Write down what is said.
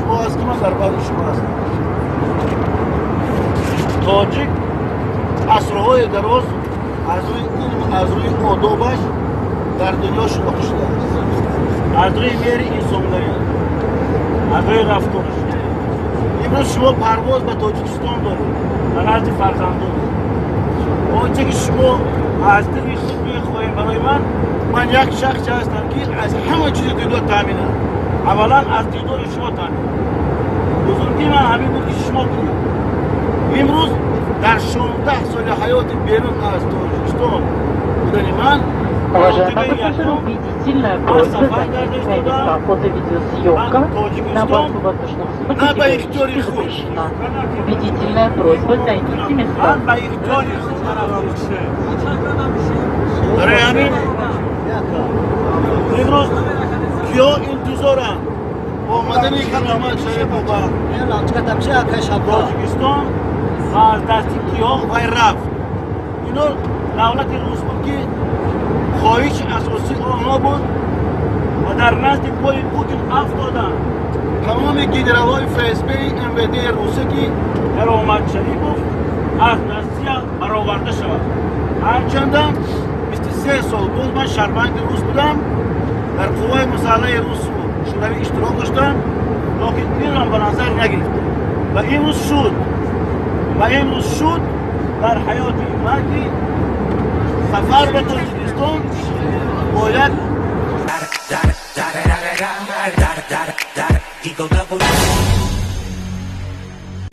شما است که من در بر شما هستم. تاجیک عصرهای دراز از روی علم، از روی آدابش در دنیا شناخته شده است. از روی میری انسانگری، از روی رفتارش. امروز شما پرواز به تاجیکستان دارید و نزد فرزندان. آنچه که شما از دل خود میخواهید برای من یک شخص هستم که از همه چیز دیدار تامینه. اولا از دیدار شما تامینه. بزرگی من همین بود که شما بودید. امروز در 16 سال حیات بیرون از تاجیکستان بودن من Уважаемые пассажиры, убедительная просьба занять места фото видеосъемка на борту воздушного судна категорически запрещена. Убедительная просьба займите места. برای همین امروز کیا انتظارم آمدن خدمات شریف با تاجیکستان و از دستی کیا وای رفت. اینو دولت روس بود که خواهش اساسی آنها بود و در نزد پای پوتین افتادن. تمام گیدراهای فسب MVD روسیه که در آمد شریف از دستی برآورده شود. همچنان 23 سال بود من شهروند روس بودم، در قوای مسلح روس و شوروی اشتراک داشتم، لیکن این را به نظر نگرفت و امروز شد در حیات من که سفر به تاجیکستان باید